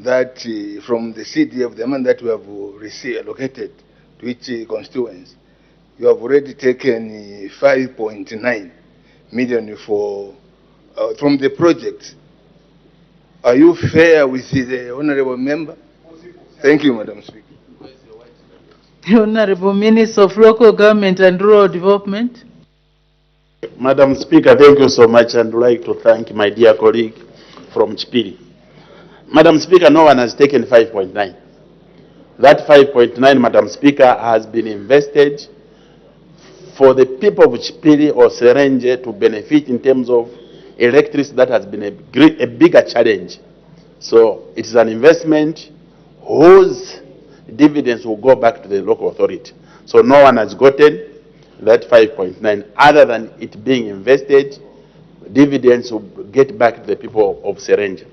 that from the CDF, the amount that we have received allocated to each constituency, you have already taken 5.9 million for from the project. Are you fair with the honorable member? Thank you, Madam Speaker. The Honorable Minister of Local Government and Rural Development. Madam Speaker, thank you so much, and I'd like to thank my dear colleague from Chipiri. Madam Speaker, no one has taken 5.9. That 5.9, Madam Speaker, has been invested for the people of Chipiri or Serenge to benefit in terms of electricity. That has been a bigger challenge. So it is an investment whose dividends will go back to the local authority. So no one has gotten that 5.9 other than it being invested. Dividends will get back to the people of Serenge.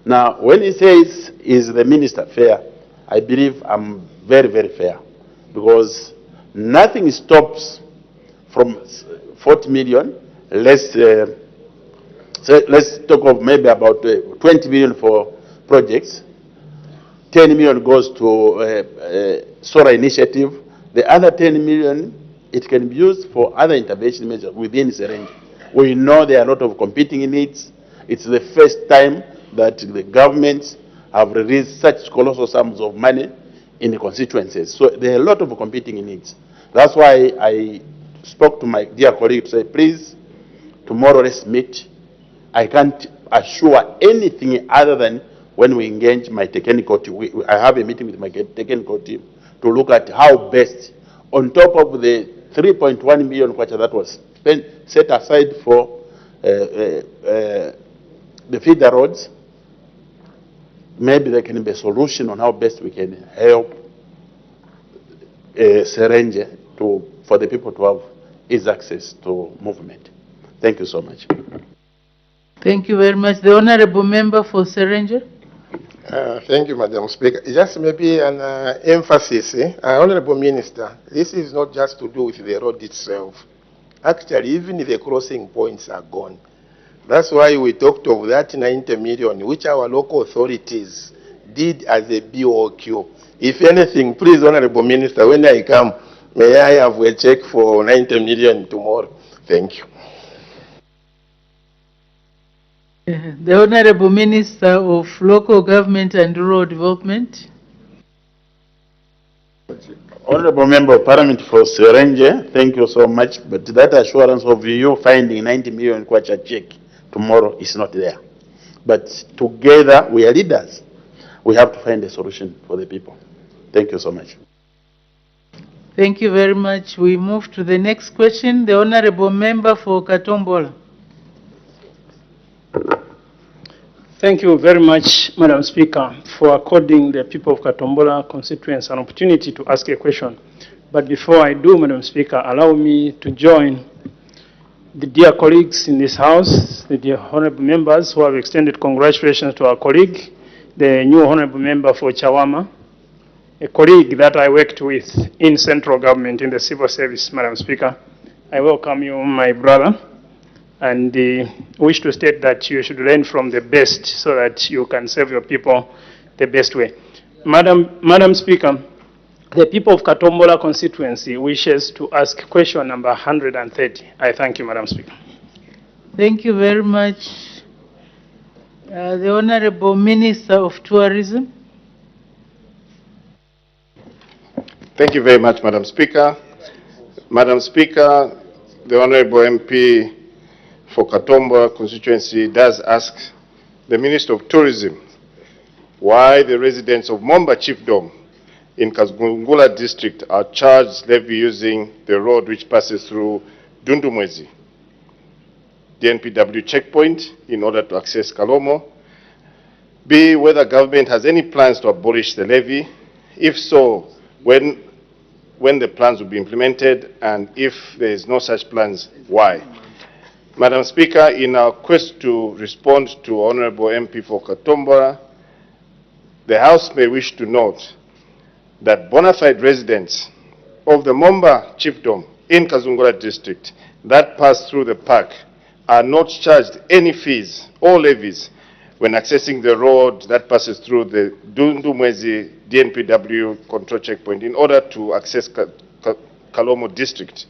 Now, when he says, is the minister fair? I believe I'm very, very fair, because nothing stops from 40 million. Let's talk of maybe about 20 million for projects. 10 million goes to solar initiative. The other 10 million, it can be used for other intervention measures within Serenge. We know there are a lot of competing needs. It's the first time that the governments have released such colossal sums of money in the constituencies. So there are a lot of competing needs. That's why I spoke to my dear colleague to say, please, tomorrow let's meet. I can't assure anything other than when we engage my technical team. I have a meeting with my technical team to look at how best, on top of the 3.1 million kwacha that was set aside for the feeder roads, maybe there can be a solution on how best we can help Serenge for the people to have easy access to movement. Thank you so much. Thank you very much. The Honorable Member for Serenge. Thank you, Madam Speaker. Just maybe an emphasis, Honorable Minister, this is not just to do with the road itself. Actually, even the crossing points are gone. That's why we talked of that 90 million, which our local authorities did as a BOQ. If anything, please, Honorable Minister, when I come, may I have a check for 90 million tomorrow? Thank you. The Honorable Minister of Local Government and Rural Development. Honorable Member of Parliament for Serenge, thank you so much. But that assurance of you finding 90 million kwacha check tomorrow is not there. But together, we are leaders. We have to find a solution for the people. Thank you so much. Thank you very much. We move to the next question. The Honorable Member for Katombola. Thank you very much, Madam Speaker, for according the people of Katombola constituency an opportunity to ask a question. But before I do, Madam Speaker, allow me to join the dear colleagues in this House, the dear honorable members who have extended congratulations to our colleague, the new honorable member for Chawama, a colleague that I worked with in central government in the civil service, Madam Speaker. I welcome you, my brother, and wish to state that you should learn from the best so that you can serve your people the best way. Madam Speaker, the people of Katombola constituency wishes to ask question number 130. I thank you, Madam Speaker. Thank you very much. The Honorable Minister of Tourism. Thank you very much, Madam Speaker. Madam Speaker, the Honorable MP for Katombola constituency does ask the Minister of Tourism why the residents of Momba Chiefdom in Kazungula district are charged levy using the road which passes through Dundumwezi, the NPW checkpoint, in order to access Kalomo. B, whether government has any plans to abolish the levy. If so, when the plans will be implemented, and if there is no such plans, why? Madam Speaker, in our quest to respond to Honorable MP for Katombola, the House may wish to note that bona fide residents of the Momba Chiefdom in Kazungula district that pass through the park are not charged any fees or levies when accessing the road that passes through the Dundumwezi DNPW control checkpoint in order to access Kalomo district.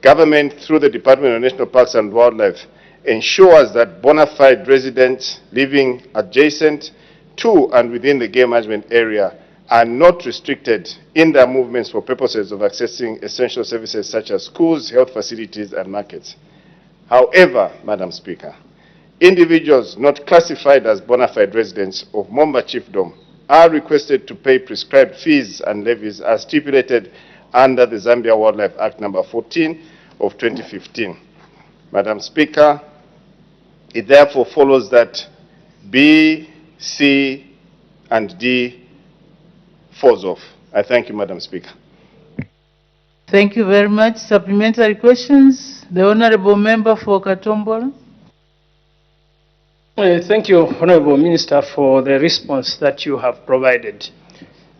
Government, through the Department of National Parks and Wildlife, ensures that bona fide residents living adjacent to and within the game management area are not restricted in their movements for purposes of accessing essential services such as schools, health facilities, and markets. However, Madam Speaker, individuals not classified as bona fide residents of Momba Chiefdom are requested to pay prescribed fees and levies as stipulated under the Zambia Wildlife Act number 14 of 2015. Madam Speaker, it therefore follows that B, C, and D falls off. I thank you, Madam Speaker. Thank you very much. Supplementary questions? The Honorable Member for Katombola. Thank you, Honorable Minister, for the response that you have provided.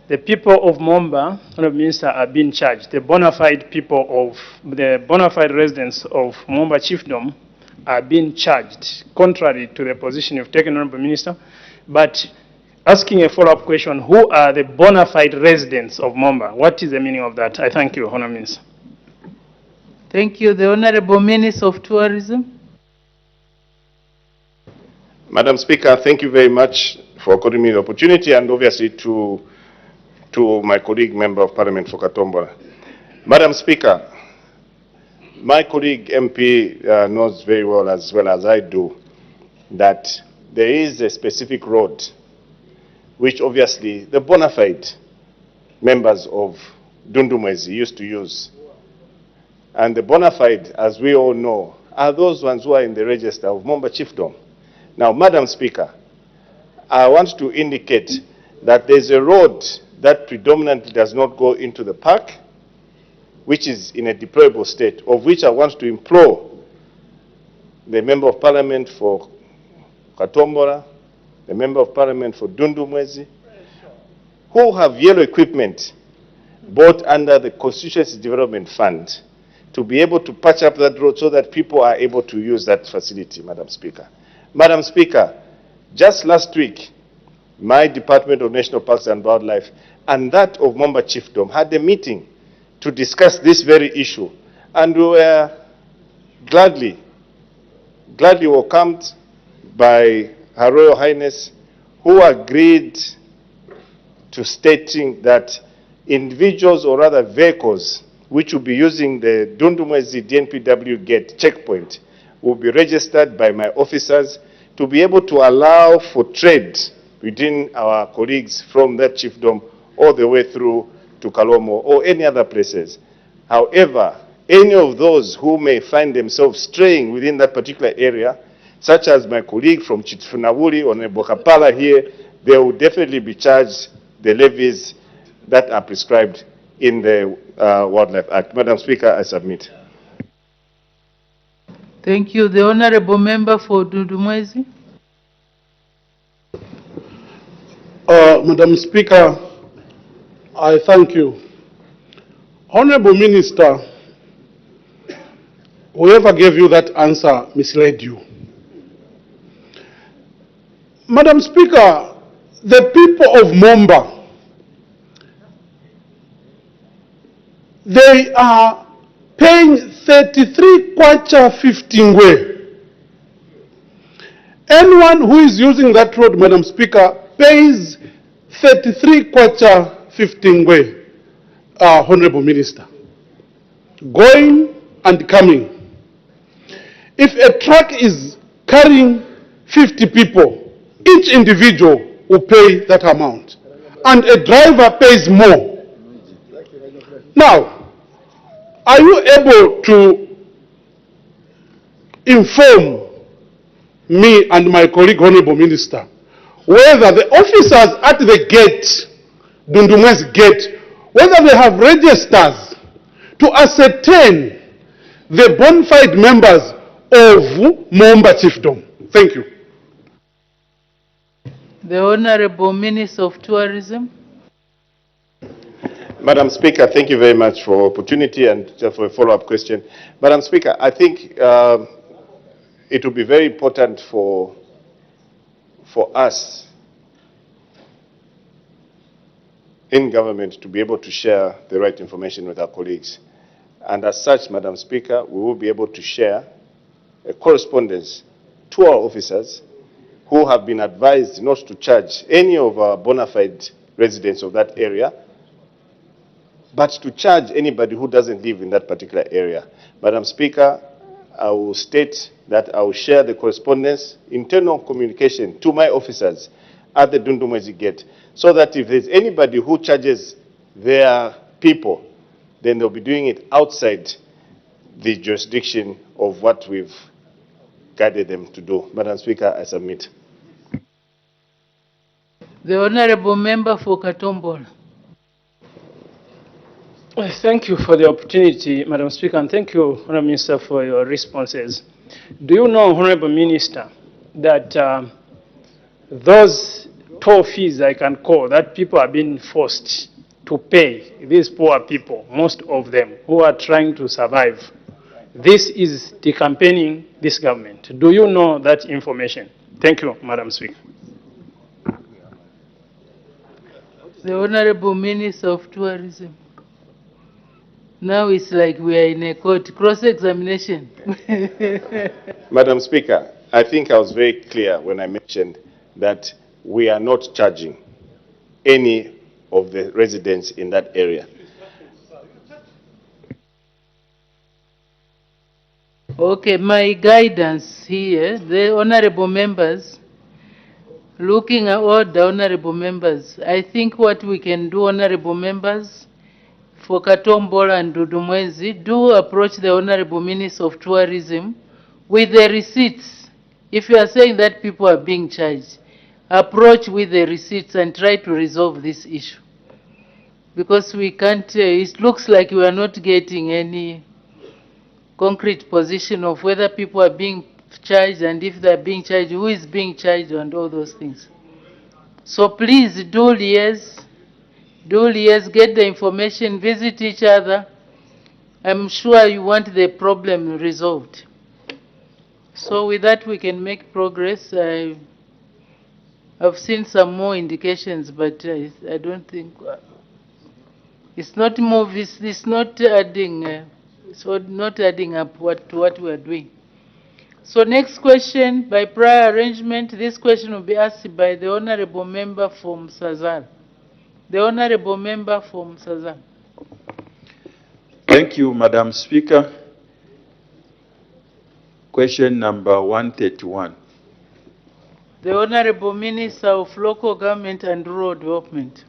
The people of Momba, Honorable Minister, are being charged. The bona fide residents of Momba Chiefdom are being charged, contrary to the position you've taken, Honorable Minister. But asking a follow-up question, who are the bona fide residents of Momba? What is the meaning of that? I thank you, Honorable Minister. Thank you. The Honorable Minister of Tourism. Madam Speaker, thank you very much for according me the opportunity, and obviously to my colleague Member of Parliament for Katombola. Madam Speaker, my colleague MP knows very well as I do that there is a specific road which obviously the bona fide members of Dundumwezi used to use. And the bona fide, as we all know, are those ones who are in the register of Momba Chiefdom. Now, Madam Speaker, I want to indicate that there's a road that predominantly does not go into the park, which is in a deplorable state, of which I want to implore the Member of Parliament for Katombola, the Member of Parliament for Dundumwezi, who have yellow equipment bought under the Constituency Development Fund, to be able to patch up that road so that people are able to use that facility, Madam Speaker. Madam Speaker, just last week, my Department of National Parks and Wildlife and that of Momba Chiefdom had a meeting to discuss this very issue, and we were gladly welcomed by Her Royal Highness, who agreed to stating that individuals, or rather vehicles, which will be using the Dundumwezi DNPW gate checkpoint will be registered by my officers to be able to allow for trade between our colleagues from that chiefdom all the way through to Kalomo or any other places. However, any of those who may find themselves straying within that particular area, such as my colleague from Chitfunawuri or Nebokapala here, they will definitely be charged the levies that are prescribed in the Wildlife Act. Madam Speaker, I submit. Thank you. The Honorable Member for Dundumwezi. Madam Speaker, I thank you. Honorable Minister, whoever gave you that answer misled you. Madam Speaker, the people of Momba, they are paying 33 kwacha 15 ngwe. Anyone who is using that road, Madam Speaker, pays 33 kwacha 15 ngwe, Honorable Minister, going and coming. If a truck is carrying 50 people, each individual will pay that amount, and a driver pays more. Now, are you able to inform me and my colleague, Honorable Minister, whether the officers at the gate, Dundumwezi gate, whether they have registers to ascertain the bona fide members of Momba Chiefdom? Thank you. The Honorable Minister of Tourism. Madam Speaker, thank you very much for the opportunity and just for a follow-up question. Madam Speaker, I think it will be very important for for us in government to be able to share the right information with our colleagues. And as such, Madam Speaker, we will be able to share a correspondence to our officers who have been advised not to charge any of our bona fide residents of that area, but to charge anybody who doesn't live in that particular area. Madam Speaker, I will state that I will share the correspondence, internal communication to my officers at the Dundumwezi gate, so that if there's anybody who charges their people, then they'll be doing it outside the jurisdiction of what we've guided them to do. Madam Speaker, I submit. The Honorable Member for Katombola. Thank you for the opportunity, Madam Speaker, and thank you, Honourable Minister, for your responses. Do you know, Honourable Minister, that those toll fees, I can call, that people are being forced to pay, these poor people, most of them, who are trying to survive, this is decampaigning this government. Do you know that information? Thank you, Madam Speaker. The Honorable Minister of Tourism. Now it's like we are in a court, cross-examination. Madam Speaker, I think I was very clear when I mentioned that we are not charging any of the residents in that area. Okay, my guidance here, the honorable members, looking at all the honorable members, I think what we can do, honorable members, for Katombola and Dundumwezi, do approach the Honorable Minister of Tourism with the receipts. If you are saying that people are being charged, approach with the receipts and try to resolve this issue. Because we can't, it looks like we are not getting any concrete position of whether people are being charged, and if they are being charged, who is being charged, and all those things. So please do liaise. Get the information, visit each other. I'm sure you want the problem resolved. So with that, we can make progress. I've seen some more indications, but I don't think it's not it's not adding. Not adding up to what we are doing. So next question, by prior arrangement, this question will be asked by the Honorable Member from Sazal. The Honorable Member from Sazal. Thank you, Madam Speaker. Question number 131. The Honorable Minister of Local Government and Rural Development.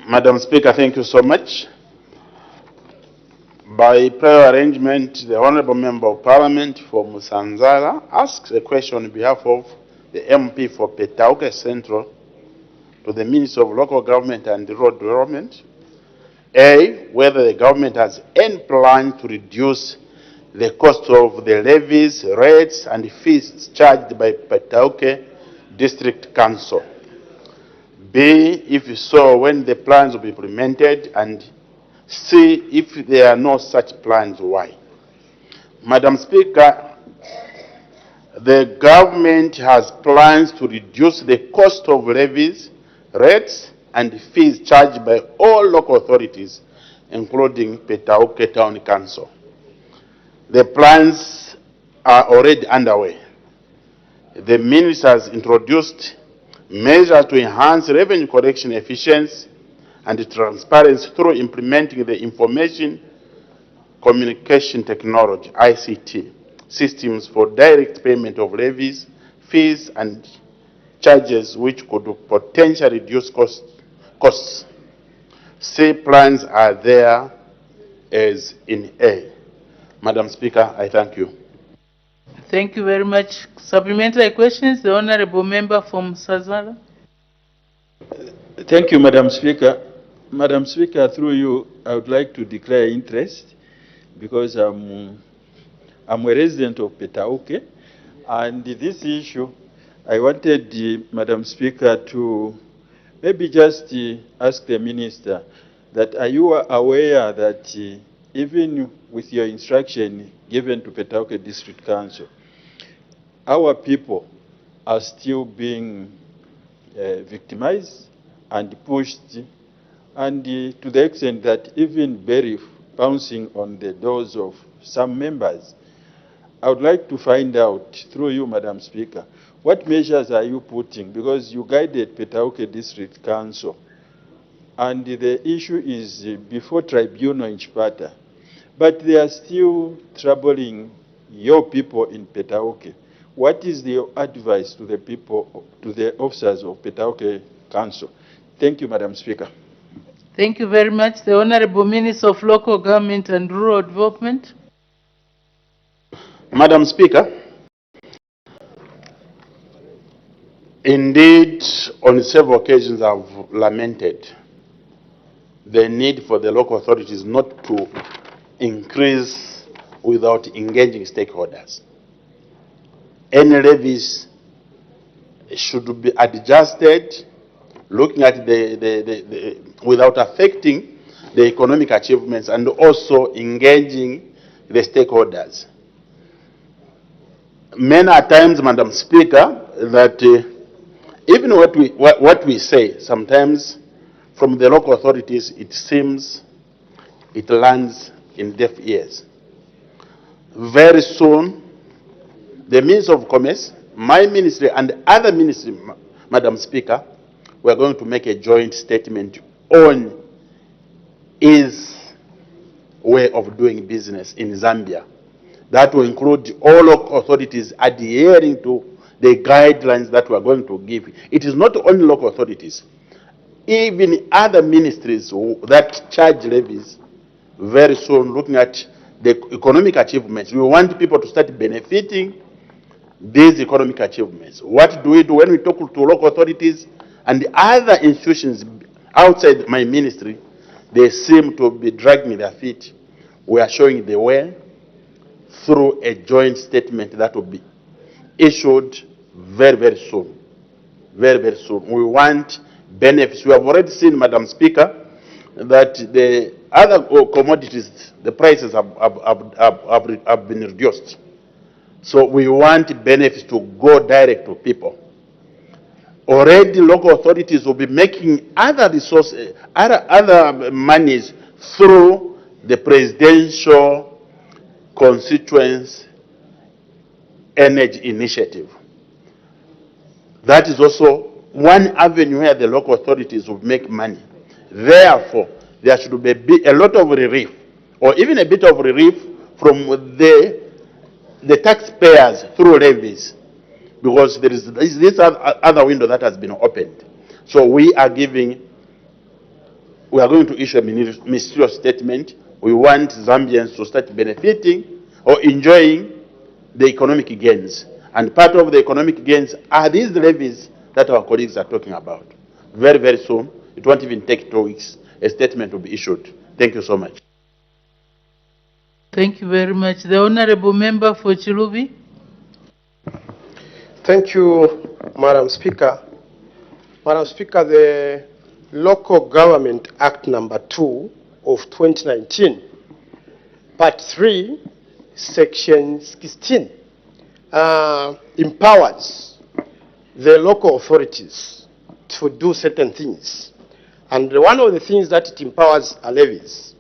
Madam Speaker, thank you so much. By prior arrangement, the Honourable Member of Parliament for Musanzala asks a question on behalf of the MP for Petauke Central to the Minister of Local Government and Rural Development. A, whether the government has any plan to reduce the cost of the levies, rates, and fees charged by Petauke District Council. B, if so, when the plans will be implemented, and C, if there are no such plans, why? Madam Speaker, the government has plans to reduce the cost of levies, rates, and fees charged by all local authorities, including Petauke Town Council. The plans are already underway. The minister has introduced measures to enhance revenue collection efficiency and transparency through implementing the information communication technology, ICT, systems for direct payment of levies, fees, and charges, which could potentially reduce costs. C, plans are there as in A. Madam Speaker, I thank you. Thank you very much. Supplementary questions, the Honorable Member from Sazala. Thank you, Madam Speaker. Madam Speaker, through you, I would like to declare interest because I'm a resident of Petauke, and this issue, I wanted Madam Speaker to maybe just ask the Minister that are you aware that even with your instruction given to Petauke District Council, our people are still being victimized and pushed, and to the extent that even barely bouncing on the doors of some members. I would like to find out, through you, Madam Speaker, what measures are you putting? Because you guided Petauke District Council, and the issue is before tribunal in Chipata, but they are still troubling your people in Petauke. What is your advice to the people, to the officers of Petauke Council? Thank you, Madam Speaker. Thank you very much. The Honorable Minister of Local Government and Rural Development. Madam Speaker, indeed, on several occasions I've lamented the need for the local authorities not to increase without engaging stakeholders. Any levies should be adjusted, looking at without affecting the economic achievements, and also engaging the stakeholders. Many a times, Madam Speaker, that even what we say, sometimes from the local authorities, it seems it lands in deaf ears. Very soon, the Minister of Commerce, my ministry, and other ministries, Madam Speaker, we are going to make a joint statement on his way of doing business in Zambia. That will include all local authorities adhering to the guidelines that we are going to give. It is not only local authorities, even other ministries that charge levies, very soon looking at the economic achievements. We want people to start benefiting these economic achievements. What do we do when we talk to local authorities and the other institutions outside my ministry? They seem to be dragging their feet. We are showing the way through a joint statement that will be issued very, very soon. Very, very soon. We want benefits. We have already seen, Madam Speaker, that the other commodities, the prices have been reduced. So we want benefits to go direct to people. Already local authorities will be making other resources, other monies through the presidential constituents energy initiative. That is also one avenue where the local authorities will make money. Therefore, there should be a lot of relief, or even a bit of relief from the taxpayers through levies, because there is this other window that has been opened. So we are going to issue a ministerial statement. We want Zambians to start benefiting or enjoying the economic gains. And part of the economic gains are these levies that our colleagues are talking about. Very, very soon, it won't even take 2 weeks, a statement will be issued. Thank you so much. Thank you very much. The Honorable Member for Chilubi. Thank you, Madam Speaker. Madam Speaker, the Local Government Act number 2 of 2019, Part 3, Section 16, empowers the local authorities to do certain things. And one of the things that it empowers are levies.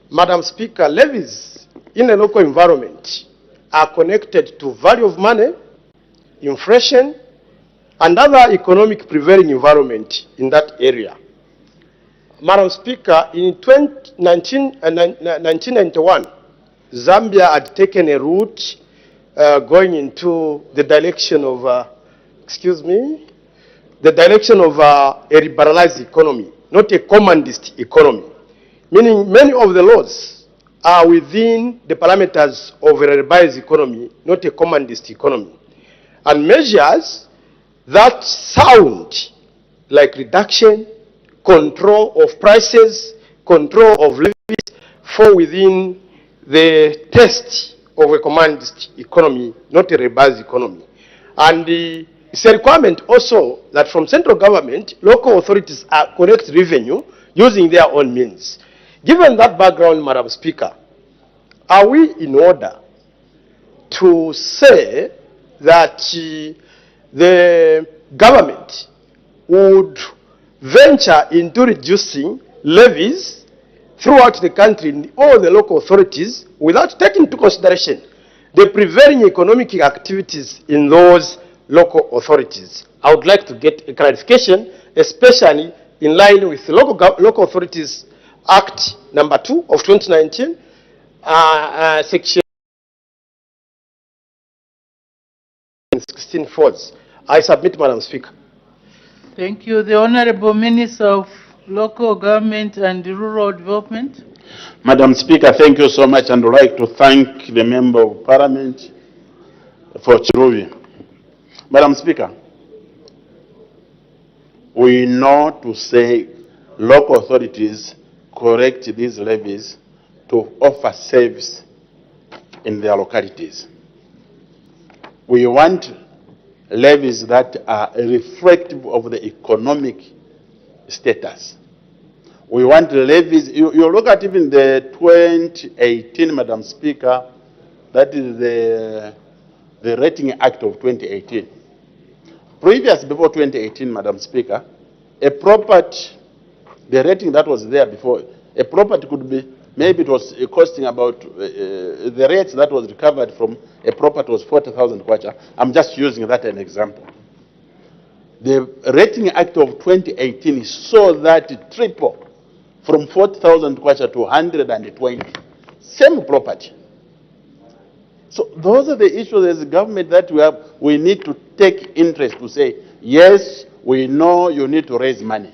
Madam Speaker, levies in a local environment are connected to value of money, inflation, and other economic prevailing environment in that area. Madam Speaker, in 1991, Zambia had taken a route going into the direction of, the direction of a liberalized economy, not a commandist economy. Meaning many of the laws are within the parameters of a liberalized economy, not a commandist economy. And measures that sound like reduction, control of prices, control of levies fall within the test of a commandist economy, not a liberalized economy. And it's a requirement also that from central government, local authorities collect revenue using their own means. Given that background, Madam Speaker, are we in order to say that the government would venture into reducing levies throughout the country in all the local authorities without taking into consideration the prevailing economic activities in those local authorities. I would like to get a clarification, especially in line with the Local Authorities Act number 2 of 2019, section 16 forwards. I submit, Madam Speaker. Thank you. The Honorable Minister of Local Government and Rural Development. Madam Speaker, thank you so much, and I'd like to thank the Member of Parliament for Chiruvi. Madam Speaker, we know to say local authorities correct these levies to offer service in their localities. We want levies that are reflective of the economic status. We want levies, you look at even the 2018, Madam Speaker, that is the Rating Act of 2018. Previous, before 2018, Madam Speaker, a property, the rating that was there before, a property could be, maybe it was costing about, the rates that was recovered from a property was 40,000 kwacha. I'm just using that as an example. The Rating Act of 2018 saw that triple from 40,000 kwacha to 120. Same property. So those are the issues as a government that we need to take interest to say, yes, we know you need to raise money.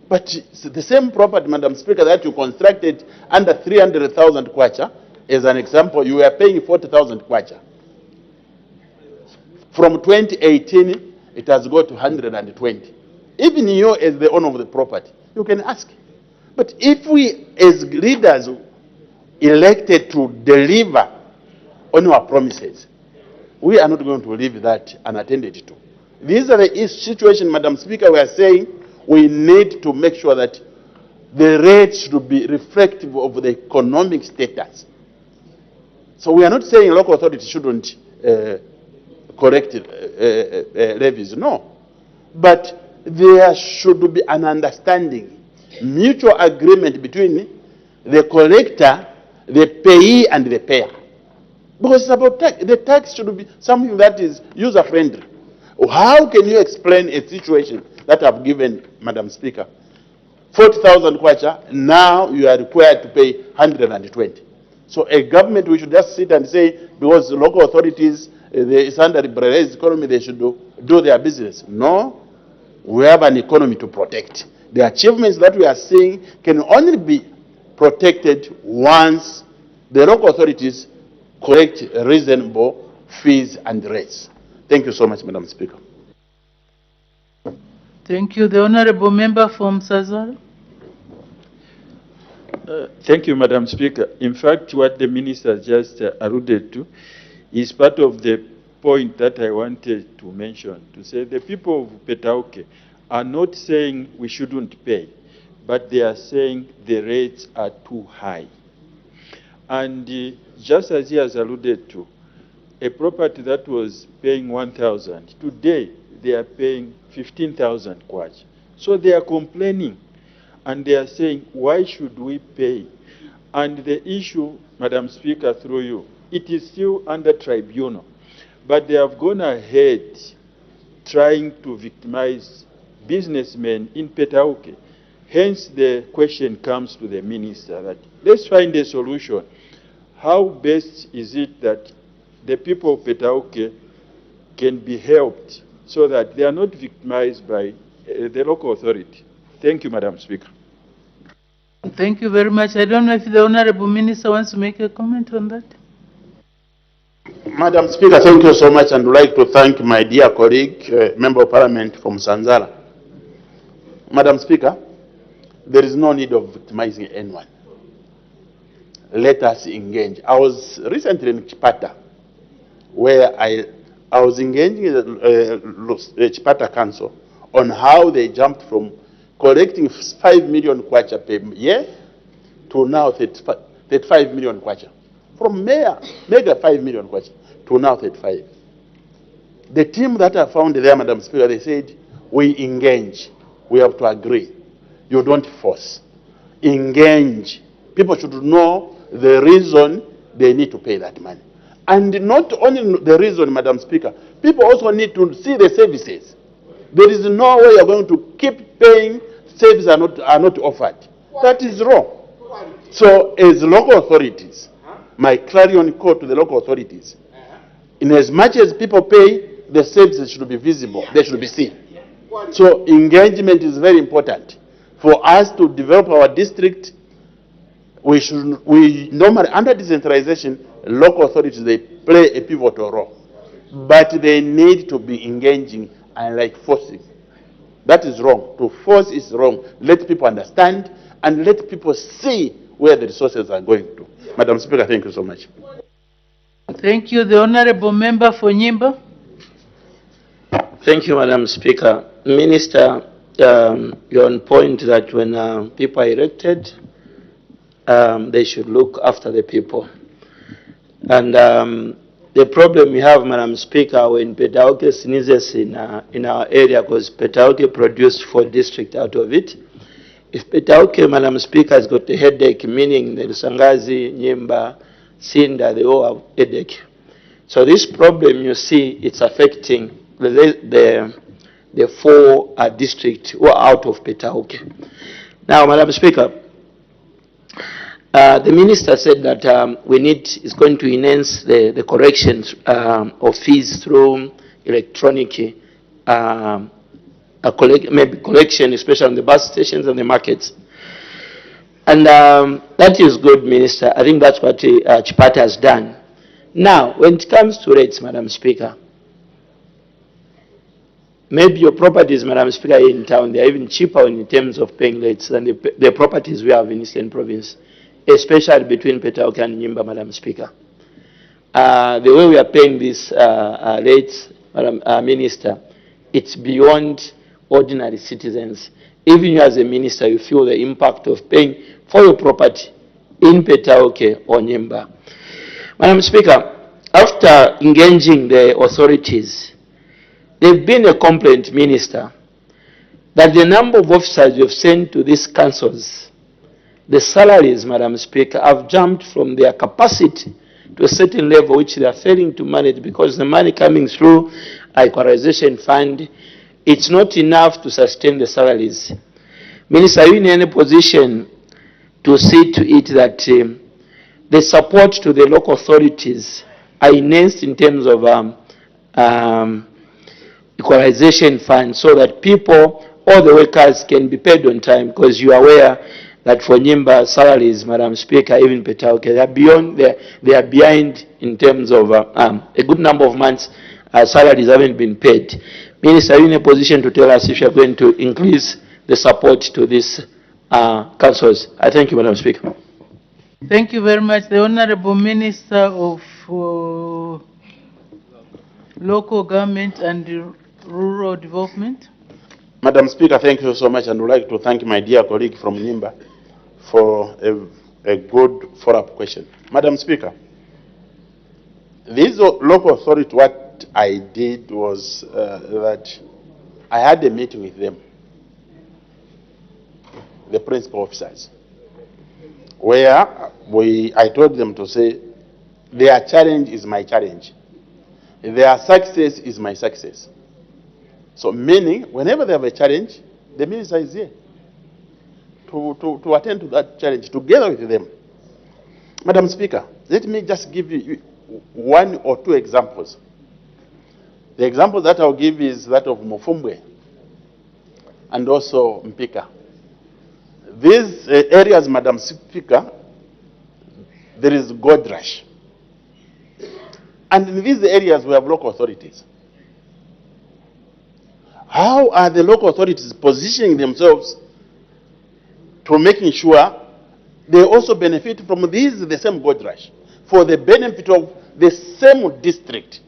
But the same property, Madam Speaker, that you constructed under 300,000 kwacha, as an example, you were paying 40,000 kwacha. From 2018, it has got to 120. Even you, as the owner of the property, you can ask. But if we, as leaders, elected to deliver on our promises, we are not going to leave that unattended to. These are the situations, Madam Speaker, we are saying we need to make sure that the rates should be reflective of the economic status. So we are not saying local authorities shouldn't correct levies, no. But there should be an understanding, mutual agreement between the collector, the payee, and the payer. Because it's about tax. The tax should be something that is user-friendly. How can you explain a situation that I've given, Madam Speaker? 40,000 kwacha, now you are required to pay 120. So a government, we should just sit and say, because the local authorities, it's under the liberalized economy, they should do their business. No, we have an economy to protect. The achievements that we are seeing can only be protected once the local authorities collect reasonable fees and rates. Thank you so much, Madam Speaker. Thank you. The Honorable Member from Sazwala. Thank you, Madam Speaker. In fact, what the Minister just alluded to is part of the point that I wanted to mention, to say the people of Petauke are not saying we shouldn't pay, but they are saying the rates are too high. And just as he has alluded to, a property that was paying 1,000, today they are paying 15,000 kwacha. So they are complaining, and they are saying, why should we pay? And the issue, Madam Speaker, through you, it is still under tribunal, but they have gone ahead trying to victimize businessmen in Petauke. Hence the question comes to the Minister that let's find a solution. How best is it that the people of Petauke can be helped so that they are not victimized by the local authority? Thank you, Madam Speaker. Thank you very much. I don't know if the Honorable Minister wants to make a comment on that. Madam Speaker, thank you so much, and I'd like to thank my dear colleague, Member of Parliament from Sanzala. Madam Speaker, there is no need of victimizing anyone. Let us engage. I was recently in Chipata, where I was engaging the Chipata Council on how they jumped from collecting 5 million kwacha per year to now 35 million kwacha. From mega 5 million kwacha to now 35. The team that I found there, Madam Speaker, they said, we engage. We have to agree. You don't force. Engage. People should know the reason they need to pay that money. And not only the reason, Madam Speaker, people also need to see the services. There is no way you're going to keep paying services are not offered. That is wrong. So as local authorities, my clarion call to the local authorities, in as much as people pay, the services should be visible. They should be seen. So engagement is very important. For us to develop our district, we normally, under decentralization, local authorities, they play a pivotal role. But they need to be engaging and like forcing. That is wrong. To force is wrong. Let people understand and let people see where the resources are going to. Madam Speaker, thank you so much. Thank you. The Honorable Member for Nyimba. Thank you, Madam Speaker. Minister, you're on point that when people are elected, they should look after the people. And the problem we have, Madam Speaker, when Petauke sneezes in our area, because Petauke produced 4 districts out of it. If Petauke, Madam Speaker, has got a headache, meaning the Lusangazi, Nyimba, Sinda, they all have headache. So this problem, you see, it's affecting the 4 districts who are out of Petauke. Now, Madam Speaker, the minister said that is going to enhance the corrections of fees through electronic maybe collection, especially on the bus stations and the markets. And that is good, Minister. I think that's what Chipata has done. Now, when it comes to rates, Madam Speaker, maybe your properties, Madam Speaker, in town, they're even cheaper in terms of paying rates than the properties we have in Eastern Province, especially between Petauke and Nyimba, Madam Speaker. The way we are paying these rates, Madam Minister, it's beyond ordinary citizens. Even you as a minister, you feel the impact of paying for your property in Petauke or Nyimba. Madam Speaker, after engaging the authorities, there's been a complaint, Minister, that the number of officers you've sent to these councils, the salaries, Madam Speaker, have jumped from their capacity to a certain level which they are failing to manage because the money coming through equalization fund, it's not enough to sustain the salaries. Minister, are you in any position to see to it that the support to the local authorities are enhanced in terms of equalization fund so that people, all the workers can be paid on time? Because you are aware that for Nyimba salaries, Madam Speaker, even Petauke, they are behind in terms of a good number of months salaries haven't been paid. Minister, are you in a position to tell us if you are going to increase the support to these councils? I thank you, Madam Speaker. Thank you very much. The Honorable Minister of Local Government and Rural Development. Madam Speaker, thank you so much, and I would like to thank my dear colleague from Nyimba for a good follow-up question. Madam Speaker, these local authorities, what I did was that I had a meeting with them, the principal officers, where I told them to say, their challenge is my challenge. Their success is my success. So meaning, whenever they have a challenge, the minister is here to attend to that challenge together with them. Madam Speaker, let me just give you 1 or 2 examples. The example that I'll give is that of Mufumbwe and also Mpika. These areas, Madam Speaker, there is gold rush. And in these areas, we have local authorities. How are the local authorities positioning themselves to making sure they also benefit from the same gold rush for the benefit of the same district?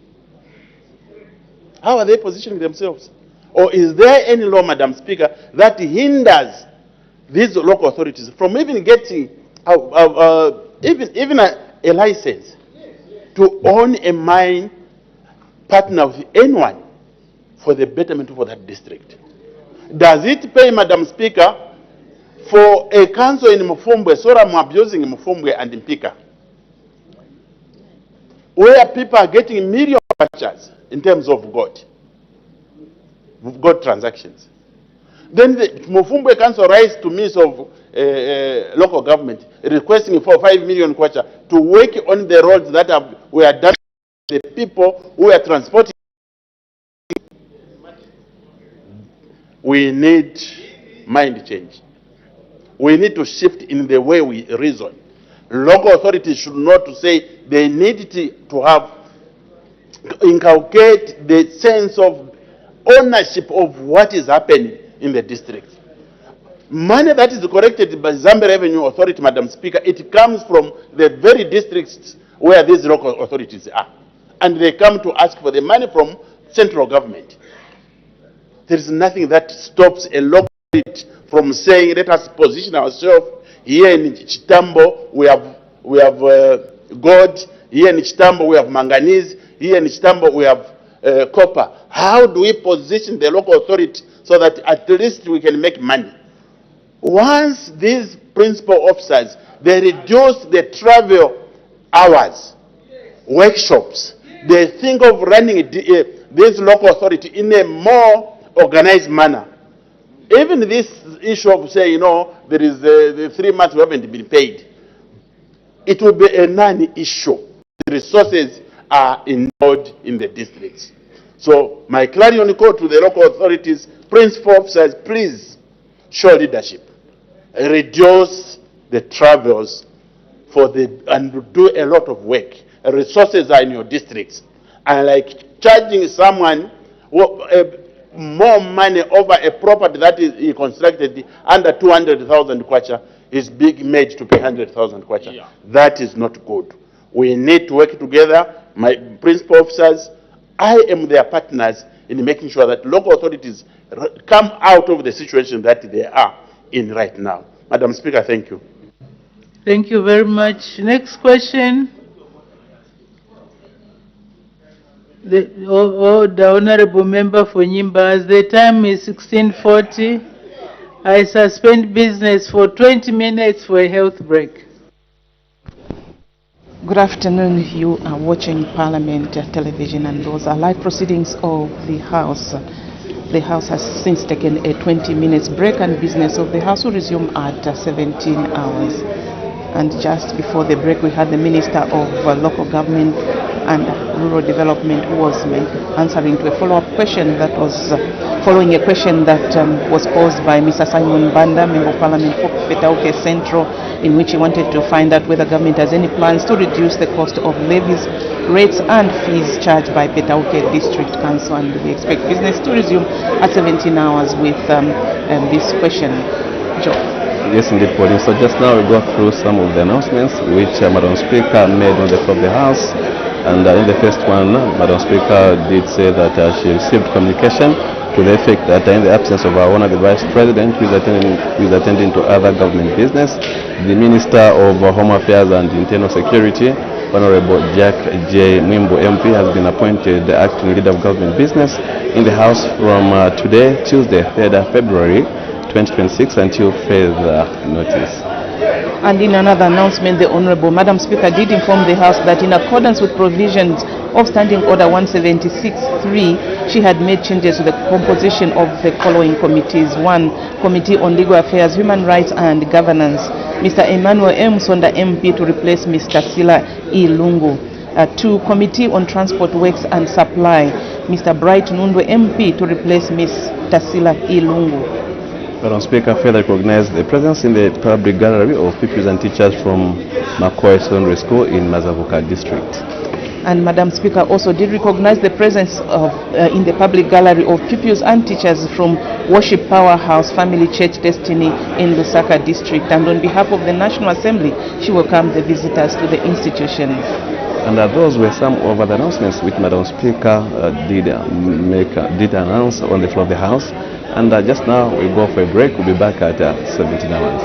How are they positioning themselves? Or is there any law, Madam Speaker, that hinders these local authorities from even getting even a license to own a mine partner with anyone for the betterment for that district. Does it pay, Madam Speaker, for a council in Mufumbwe, so I'm abusing Mufumbwe and Mpika, where people are getting million vouchers in terms of gold transactions? Then the Mufumbwe Council writes to Minister of Local Government requesting for 5 million kwacha to work on the roads that were done by the people who are transporting. We need mind change. We need to shift in the way we reason. Local authorities should not say they need to have inculcate the sense of ownership of what is happening in the district. Money that is collected by Zambia Revenue Authority, Madam Speaker, it comes from the very districts where these local authorities are. And they come to ask for the money from central government. There is nothing that stops a local authority from saying, let us position ourselves here in Chitambo, we have gold, here in Chitambo we have manganese, here in Chitambo we have copper. How do we position the local authority so that at least we can make money? Once these principal officers, they reduce the travel hours, workshops, they think of running this local authority in a more organized manner. Even this issue of saying, you know, there is the 3 months we haven't been paid, it will be a non-issue. The resources are involved in the districts. So my clarion call to the local authorities, principal officers, please show leadership. Reduce the travels and do a lot of work. Resources are in your districts. And like charging someone more money over a property that is constructed under 200,000 kwacha is being made to pay 100,000 kwacha. Yeah. That is not good. We need to work together. My principal officers, I am their partners in making sure that local authorities come out of the situation that they are in right now. Madam Speaker, thank you. Thank you very much. Next question. The Honorable Member for Nyimba, as the time is 16:40, I suspend business for 20 minutes for a health break. Good afternoon. You are watching Parliament Television, and those are live proceedings of the House. The House has since taken a 20 minutes break, and business of the House will resume at 17 hours. And just before the break, we had the Minister of Local Government and Rural Development who was answering to a follow-up question that was following a question that was posed by Mr. Simon Banda, Member of Parliament for Petauke Central, in which he wanted to find out whether government has any plans to reduce the cost of levies, rates and fees charged by Petauke District Council. And we expect business to resume at 17 hours with this question. Joe. Yes, indeed, Pauline. So just now we go through some of the announcements which Madam Speaker made on the floor of the House. And in the first one, Madam Speaker did say that she received communication to the effect that in the absence of our Honourable Vice President, who is attending to other government business, the Minister of Home Affairs and Internal Security, Honourable Jack J. Mwimbo MP, has been appointed the acting leader of government business in the House from today, Tuesday, 3rd of February, 2026 until further notice. And in another announcement, the Honourable Madam Speaker did inform the House that in accordance with provisions of Standing Order 176.3, she had made changes to the composition of the following committees. 1, Committee on Legal Affairs, Human Rights and Governance, Mr. Emmanuel M. Sonda MP to replace Mr. Sila E. Lungu. 2, Committee on Transport Works and Supply, Mr. Bright Nundwe MP to replace Ms. Tasila E. Lungu. Madam Speaker further recognized the presence in the public gallery of pupils and teachers from Makoy Secondary School in Mazavuka District. And Madam Speaker also did recognize the presence of in the public gallery of pupils and teachers from Worship Powerhouse Family Church Destiny in Lusaka District. And on behalf of the National Assembly, she welcomed the visitors to the institution. And those were some of the announcements which Madam Speaker did announce on the floor of the House. And just now we go for a break. We'll be back at 17 hours.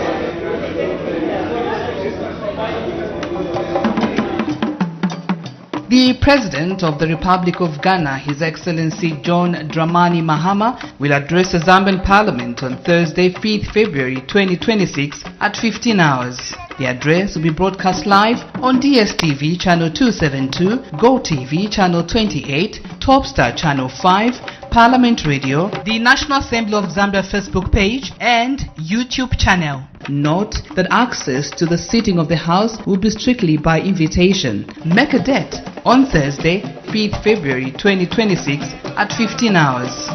The President of the Republic of Ghana, His Excellency John Dramani Mahama, will address the Zambian Parliament on Thursday, 5th February 2026 at 15 hours. The address will be broadcast live on DSTV Channel 272, GoTV Channel 28, Topstar Channel 5, Parliament Radio, the National Assembly of Zambia Facebook page, and YouTube channel. Note that access to the sitting of the House will be strictly by invitation. Make a date on Thursday, 5th February 2026 at 15 hours.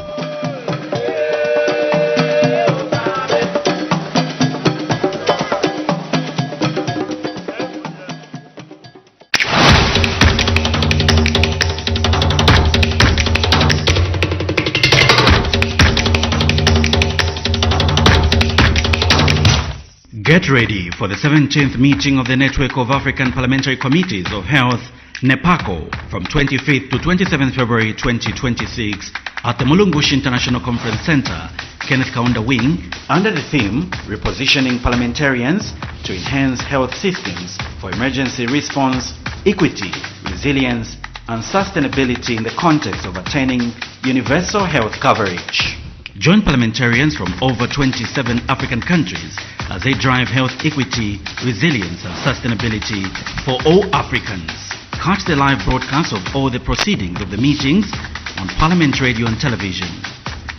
Get ready for the 17th meeting of the Network of African Parliamentary Committees of Health, NEPACO, from 25th to 27th February 2026 at the Mulungushi International Conference Center, Kenneth Kaunda Wing, under the theme Repositioning Parliamentarians to Enhance Health Systems for Emergency Response, Equity, Resilience, and Sustainability in the context of attaining universal health coverage. Join parliamentarians from over 27 African countries as they drive health equity, resilience and sustainability for all Africans. Catch the live broadcast of all the proceedings of the meetings on Parliament Radio and Television.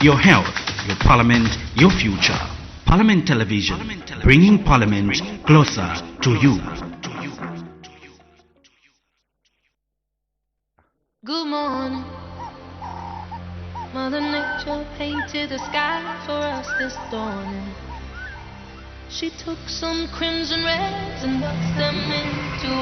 Your health, your parliament, your future. Parliament Television, bringing Parliament closer to you. Good morning. Mother Nature painted the sky for us this dawning. She took some crimson reds and ducked them into